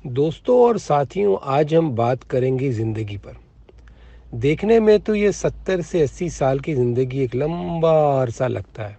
दोस्तों और साथियों, आज हम बात करेंगे ज़िंदगी पर। देखने में तो ये 70 से 80 साल की ज़िंदगी एक लंबा अरसा लगता है,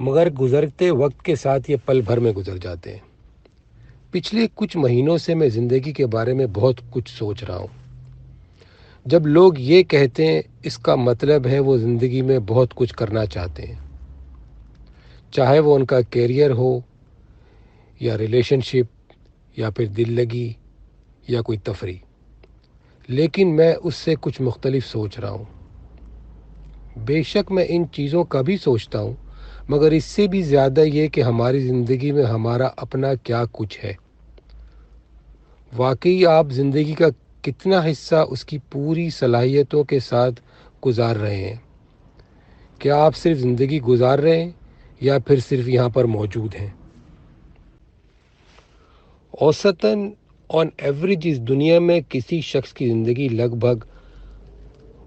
मगर गुज़रते वक्त के साथ ये पल भर में गुज़र जाते हैं। पिछले कुछ महीनों से मैं ज़िंदगी के बारे में बहुत कुछ सोच रहा हूँ। जब लोग ये कहते हैं, इसका मतलब है वो ज़िंदगी में बहुत कुछ करना चाहते हैं, चाहे वो उनका कैरियर हो या रिलेशनशिप या फिर दिल लगी या कोई तफरी। लेकिन मैं उससे कुछ मुख्तलिफ सोच रहा हूँ। बेशक मैं इन चीज़ों का भी सोचता हूँ, मगर इससे भी ज़्यादा ये कि हमारी ज़िंदगी में हमारा अपना क्या कुछ है। वाकई आप ज़िंदगी का कितना हिस्सा उसकी पूरी सलाहियतों के साथ गुजार रहे हैं? क्या आप सिर्फ ज़िंदगी गुजार रहे हैं या फिर सिर्फ यहाँ पर मौजूद हैं? औसतन ऑन एवरेज इस दुनिया में किसी शख्स की ज़िंदगी लगभग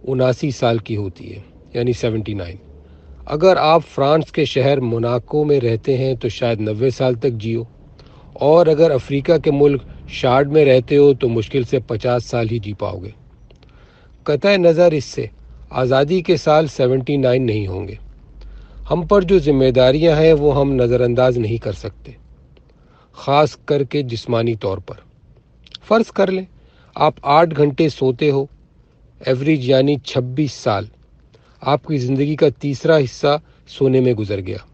79 साल की होती है, यानी 79। अगर आप फ्रांस के शहर मोनाको में रहते हैं तो शायद 90 साल तक जियो, और अगर अफ्रीका के मुल्क शार्ड में रहते हो तो मुश्किल से 50 साल ही जी पाओगे। कतई नज़र इससे आज़ादी के साल 79 नहीं होंगे। हम पर जो जिम्मेदारियां हैं वो हम नज़रअंदाज नहीं कर सकते, ख़ास करके जिस्मानी तौर पर। फ़र्ज़ कर लें आप 8 घंटे सोते हो, एवरेज यानी 26 साल। आपकी ज़िंदगी का तीसरा हिस्सा सोने में गुजर गया।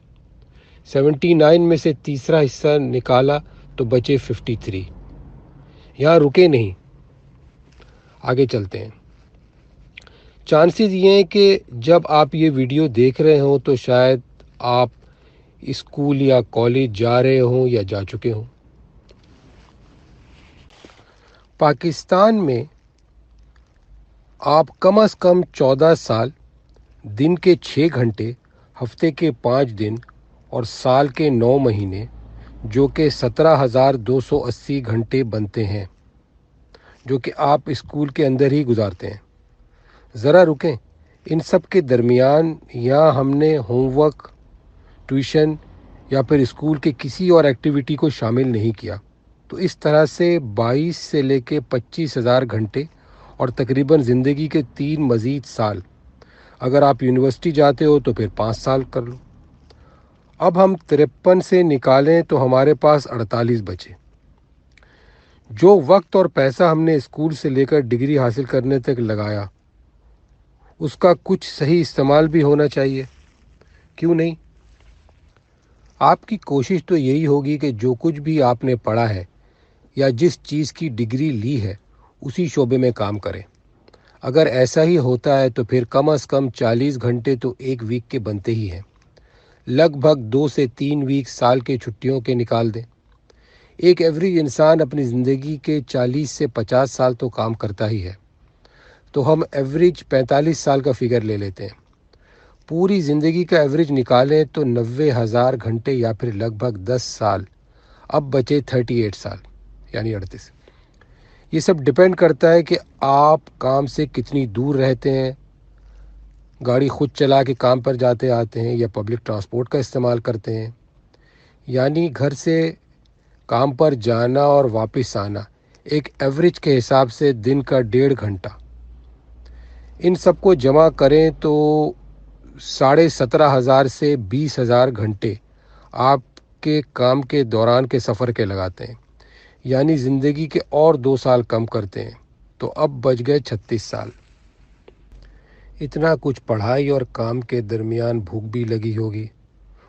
79 में से तीसरा हिस्सा निकाला तो बचे 53। यहाँ रुके नहीं, आगे चलते हैं। चांसेस ये हैं कि जब आप ये वीडियो देख रहे हो तो शायद आप स्कूल या कॉलेज जा रहे हों या जा चुके हों। पाकिस्तान में आप कम से कम 14 साल, दिन के 6 घंटे, हफ्ते के 5 दिन और साल के 9 महीने, जो कि 17,280 घंटे बनते हैं, जो कि आप स्कूल के अंदर ही गुजारते हैं। ज़रा रुकें, इन सब के दरमियान या हमने होमवर्क, ट्यूशन या फिर स्कूल के किसी और एक्टिविटी को शामिल नहीं किया, तो इस तरह से 22 से लेके 25,000 घंटे और तकरीबन ज़िंदगी के 3 मज़ीद साल। अगर आप यूनिवर्सिटी जाते हो तो फिर 5 साल कर लो। अब हम 53 से निकालें तो हमारे पास 48 बचे। जो वक्त और पैसा हमने स्कूल से लेकर डिग्री हासिल करने तक लगाया, उसका कुछ सही इस्तेमाल भी होना चाहिए, क्यों नहीं? आपकी कोशिश तो यही होगी कि जो कुछ भी आपने पढ़ा है या जिस चीज़ की डिग्री ली है उसी शोबे में काम करें। अगर ऐसा ही होता है तो फिर कम से कम 40 घंटे तो एक वीक के बनते ही हैं। लगभग 2 से 3 वीक साल के छुट्टियों के निकाल दें। एक एवरेज इंसान अपनी ज़िंदगी के 40 से 50 साल तो काम करता ही है, तो हम एवरेज 45 साल का फिगर ले लेते हैं। पूरी ज़िंदगी का एवरेज निकालें तो 90,000 घंटे या फिर लगभग 10 साल। अब बचे 38 साल, यानी 38। ये सब डिपेंड करता है कि आप काम से कितनी दूर रहते हैं, गाड़ी खुद चला के काम पर जाते आते हैं या पब्लिक ट्रांसपोर्ट का इस्तेमाल करते हैं। यानी घर से काम पर जाना और वापस आना एक एवरेज के हिसाब से दिन का 1.5 घंटा। इन सबको जमा करें तो 17,500 से 20,000 घंटे आपके काम के दौरान के सफ़र के लगाते हैं, यानी ज़िंदगी के और 2 साल कम करते हैं, तो अब बच गए 36 साल। इतना कुछ पढ़ाई और काम के दरमियान भूख भी लगी होगी,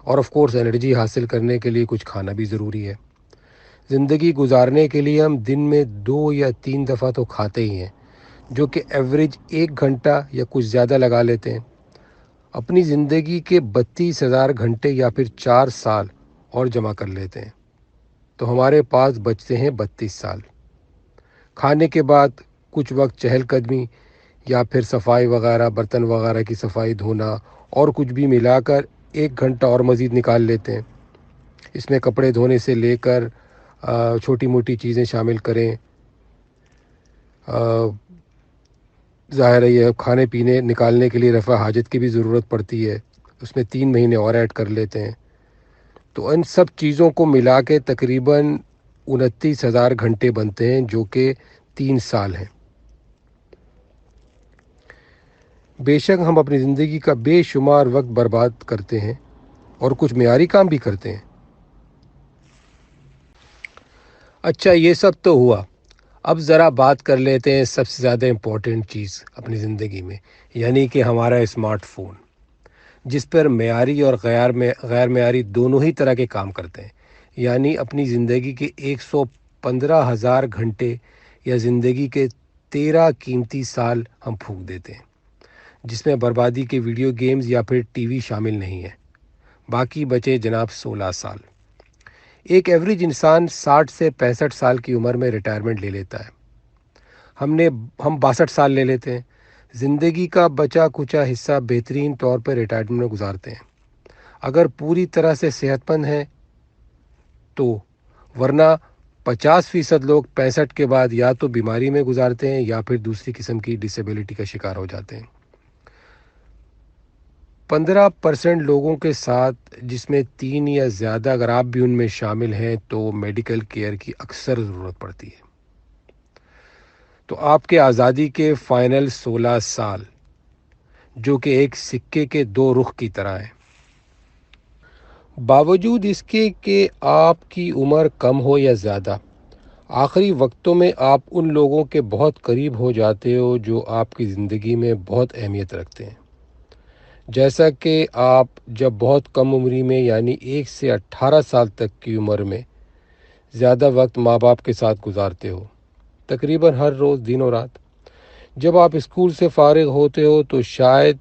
और ऑफ कोर्स एनर्जी हासिल करने के लिए कुछ खाना भी ज़रूरी है। ज़िंदगी गुजारने के लिए हम दिन में 2 या 3 दफ़ा तो खाते ही हैं, जो कि एवरेज 1 घंटा या कुछ ज़्यादा लगा लेते हैं। अपनी ज़िंदगी के 32,000 घंटे या फिर 4 साल और जमा कर लेते हैं, तो हमारे पास बचते हैं 32 साल। खाने के बाद कुछ वक्त चहलकदमी या फिर सफाई वगैरह, बर्तन वगैरह की सफाई, धोना और कुछ भी मिलाकर 1 घंटा और मज़ीद निकाल लेते हैं। इसमें कपड़े धोने से लेकर छोटी मोटी चीज़ें शामिल करें। ज़ाहिर है ये खाने पीने निकालने के लिए रफ़ा हाजत की भी ज़रूरत पड़ती है, उसमें 3 महीने और ऐड कर लेते हैं। तो इन सब चीज़ों को मिला के तकरीबन 29,000 घंटे बनते हैं, जो कि 3 साल हैं। बेशक हम अपनी ज़िंदगी का बेशुमार वक्त बर्बाद करते हैं और कुछ मियारी काम भी करते हैं। अच्छा, ये सब तो हुआ। अब ज़रा बात कर लेते हैं सबसे ज़्यादा इम्पोर्टेंट चीज़ अपनी ज़िंदगी में, यानी कि हमारा स्मार्टफ़ोन, जिस पर मियारी और गैर मियारी दोनों ही तरह के काम करते हैं। यानी अपनी ज़िंदगी के 115,000 घंटे या ज़िंदगी के 13 कीमती साल हम फूंक देते हैं, जिसमें बर्बादी के वीडियो गेम्स या फिर टीवी शामिल नहीं है। बाकी बचे जनाब 16 साल। एक एवरेज इंसान 60 से 65 साल की उम्र में रिटायरमेंट ले लेता है। हम 62 साल ले लेते हैं। ज़िंदगी का बचा कुचा हिस्सा बेहतरीन तौर पर रिटायरमेंट में गुजारते हैं, अगर पूरी तरह से सेहतमंद हैं तो, वरना 50% लोग 65 के बाद या तो बीमारी में गुजारते हैं या फिर दूसरी किस्म की डिसेबिलिटी का शिकार हो जाते हैं। 15% लोगों के साथ, जिसमें 3 या ज़्यादा अगर आप भी उनमें शामिल हैं, तो मेडिकल केयर की अक्सर ज़रूरत पड़ती है। तो आपके आज़ादी के फाइनल 16 साल, जो कि एक सिक्के के 2 रुख की तरह हैं। बावजूद इसके कि आपकी उम्र कम हो या ज़्यादा, आखिरी वक्तों में आप उन लोगों के बहुत करीब हो जाते हो जो आपकी ज़िंदगी में बहुत अहमियत रखते हैं। जैसा कि आप जब बहुत कम उम्री में, यानी 1 से 18 साल तक की उम्र में, ज़्यादा वक्त माँ बाप के साथ गुजारते हो, तकरीबन हर रोज़ दिन और रात। जब आप स्कूल से फारिग होते हो तो शायद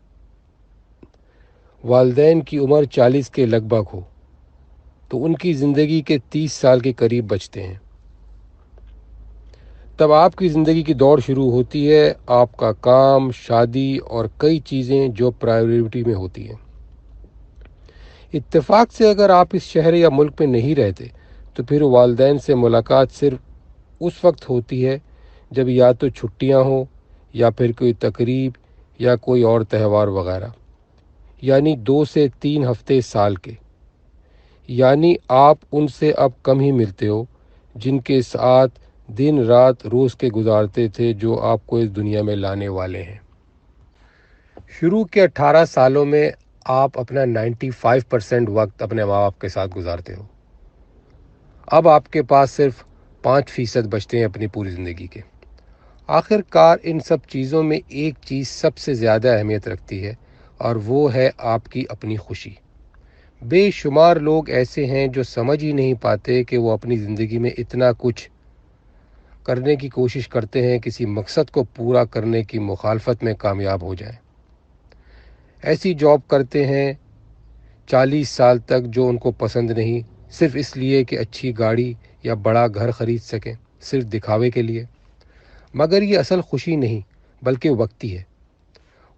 वालिदैन की उम्र 40 के लगभग हो, तो उनकी ज़िंदगी के 30 साल के करीब बचते हैं। तब आपकी ज़िंदगी की दौड़ शुरू होती है, आपका काम, शादी और कई चीज़ें जो प्रायोरिटी में होती हैं। इत्तेफाक से अगर आप इस शहर या मुल्क में नहीं रहते, तो फिर वालिदैन से मुलाकात सिर्फ उस वक्त होती है जब या तो छुट्टियां हो या फिर कोई तकरीब या कोई और त्यौहार वगैरह, यानी 2 से 3 हफ्ते साल के। यानी आप उनसे अब कम ही मिलते हो, जिनके साथ दिन रात रोज़ के गुजारते थे, जो आपको इस दुनिया में लाने वाले हैं। शुरू के 18 सालों में आप अपना 95% वक्त अपने माँ बाप के साथ गुजारते हो। अब आपके पास सिर्फ 5% बचते हैं अपनी पूरी ज़िंदगी के। आखिरकार इन सब चीज़ों में एक चीज़ सबसे ज़्यादा अहमियत रखती है, और वो है आपकी अपनी खुशी। बेशुमार लोग ऐसे हैं जो समझ ही नहीं पाते कि वो अपनी ज़िंदगी में इतना कुछ करने की कोशिश करते हैं, किसी मकसद को पूरा करने की मुखालफत में कामयाब हो जाएं। ऐसी जॉब करते हैं 40 साल तक जो उनको पसंद नहीं, सिर्फ इसलिए कि अच्छी गाड़ी या बड़ा घर ख़रीद सकें, सिर्फ दिखावे के लिए। मगर ये असल खुशी नहीं, बल्कि वक्ती है।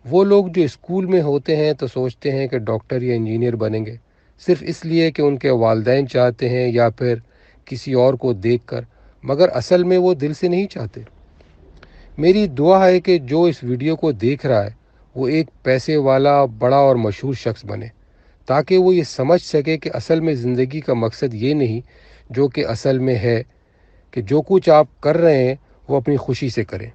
वो लोग जो स्कूल में होते हैं तो सोचते हैं कि डॉक्टर या इंजीनियर बनेंगे, सिर्फ इसलिए कि उनके वालिदैन चाहते हैं या फिर किसी और को देखकर, मगर असल में वो दिल से नहीं चाहते। मेरी दुआ है कि जो इस वीडियो को देख रहा है वो एक पैसे वाला, बड़ा और मशहूर शख्स बने, ताकि वो ये समझ सके कि असल में ज़िंदगी का मकसद ये नहीं, जो कि असल में है कि जो कुछ आप कर रहे हैं वो अपनी खुशी से करें।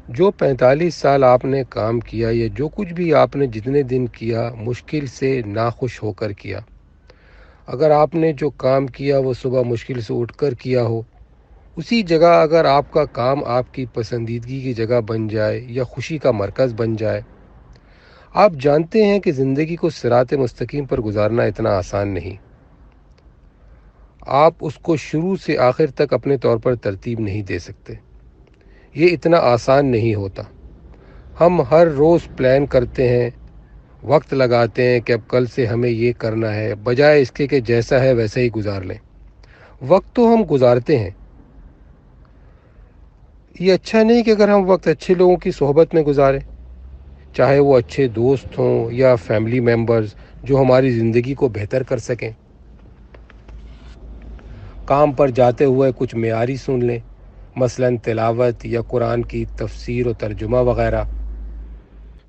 जो 45 साल आपने काम किया, या जो कुछ भी आपने जितने दिन किया, मुश्किल से नाखुश होकर किया। अगर आपने जो काम किया वो सुबह मुश्किल से उठकर किया हो, उसी जगह अगर आपका काम आपकी पसंदीदगी की जगह बन जाए या खुशी का मरकज़ बन जाए। आप जानते हैं कि ज़िंदगी को सिरात मुस्तकीम पर गुजारना इतना आसान नहीं। आप उसको शुरू से आखिर तक अपने तौर पर तरतीब नहीं दे सकते। ये इतना आसान नहीं होता। हम हर रोज़ प्लान करते हैं, वक्त लगाते हैं कि अब कल से हमें ये करना है, बजाय इसके कि जैसा है वैसे ही गुजार लें। वक्त तो हम गुजारते हैं। ये अच्छा नहीं कि अगर हम वक्त अच्छे लोगों की सोहबत में गुजारें, चाहे वो अच्छे दोस्त हों या फैमिली मेम्बर्स जो हमारी ज़िंदगी को बेहतर कर सकें। काम पर जाते हुए कुछ मेयारी सुन लें, मसलन तिलावत या कुरान की तफसीर और तर्जुमा वगैरह।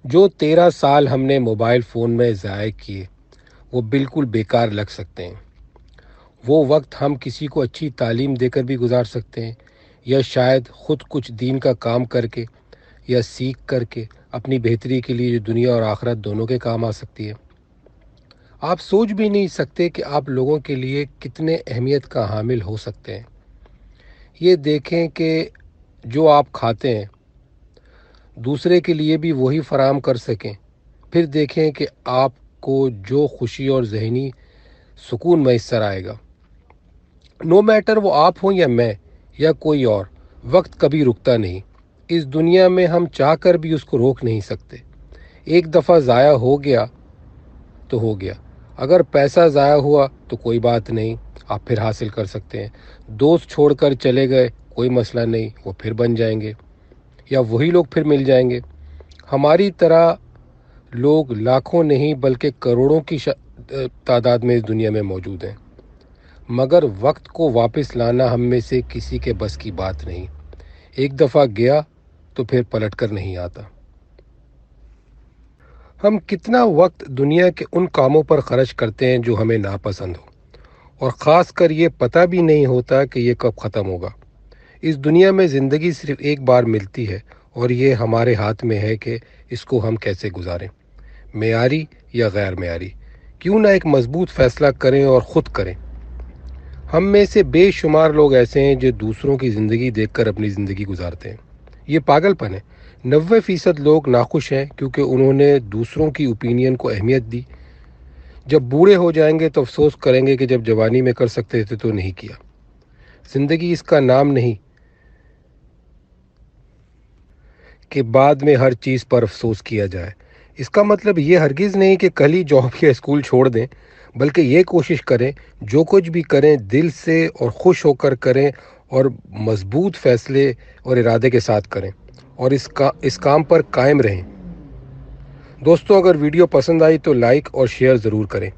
जो 13 साल हमने मोबाइल फ़ोन में ज़ाय किए, वो बिल्कुल बेकार लग सकते हैं। وہ وقت ہم کسی کو اچھی تعلیم دے کر بھی گزار سکتے ہیں، یا شاید خود کچھ دین کا کام کر کے یا سیکھ کر کے اپنی بہتری کے لیے جو دنیا اور آخرت دونوں کے کام آ سکتی ہے۔ آپ سوچ بھی نہیں سکتے کہ آپ لوگوں کے لیے کتنے اہمیت کا حامل ہو سکتے ہیں۔ یہ دیکھیں کہ جو آپ کھاتے ہیں دوسرے کے لیے بھی وہی فراہم کر سکیں، پھر دیکھیں کہ آپ کو جو خوشی اور ذہنی سکون میسر آئے گا۔ نو میٹر وہ آپ ہوں یا میں یا کوئی اور، وقت کبھی رکتا نہیں۔ اس دنیا میں ہم چاہ کر بھی اس کو روک نہیں سکتے۔ ایک دفعہ ضائع ہو گیا تو ہو گیا۔ اگر پیسہ ضائع ہوا تو کوئی بات نہیں، آپ پھر حاصل کر سکتے ہیں۔ دوست چھوڑ کر چلے گئے، کوئی مسئلہ نہیں، وہ پھر بن جائیں گے یا وہی لوگ پھر مل جائیں گے۔ ہماری طرح لوگ لاکھوں نہیں بلکہ کروڑوں کی تعداد میں اس دنیا میں موجود ہیں، مگر وقت کو واپس لانا ہم میں سے کسی کے بس کی بات نہیں۔ ایک دفعہ گیا تو پھر پلٹ کر نہیں آتا۔ ہم کتنا وقت دنیا کے ان کاموں پر خرچ کرتے ہیں جو ہمیں ناپسند ہو، اور خاص کر یہ پتہ بھی نہیں ہوتا کہ یہ کب ختم ہوگا۔ اس دنیا میں زندگی صرف ایک بار ملتی ہے، اور یہ ہمارے ہاتھ میں ہے کہ اس کو ہم کیسے گزاریں، معیاری یا غیر معیاری۔ کیوں نہ ایک مضبوط فیصلہ کریں اور خود کریں۔ ہم میں سے بے شمار لوگ ایسے ہیں جو دوسروں کی زندگی دیکھ کر اپنی زندگی گزارتے ہیں۔ یہ پاگل پن ہے۔ 90% لوگ ناخوش ہیں کیونکہ انہوں نے دوسروں کی اوپینین کو اہمیت دی۔ جب بوڑھے ہو جائیں گے تو افسوس کریں گے کہ جب جوانی میں کر سکتے تھے تو نہیں کیا۔ زندگی اس کا نام نہیں کہ بعد میں ہر چیز پر افسوس کیا جائے۔ اس کا مطلب یہ ہرگز نہیں کہ کل ہی جاب یا اسکول چھوڑ دیں، بلکہ یہ کوشش کریں جو کچھ بھی کریں دل سے اور خوش ہو کر کریں، اور مضبوط فیصلے اور ارادے کے ساتھ کریں، اور اس کام پر قائم رہیں۔ دوستو، اگر ویڈیو پسند آئی تو لائک اور شیئر ضرور کریں۔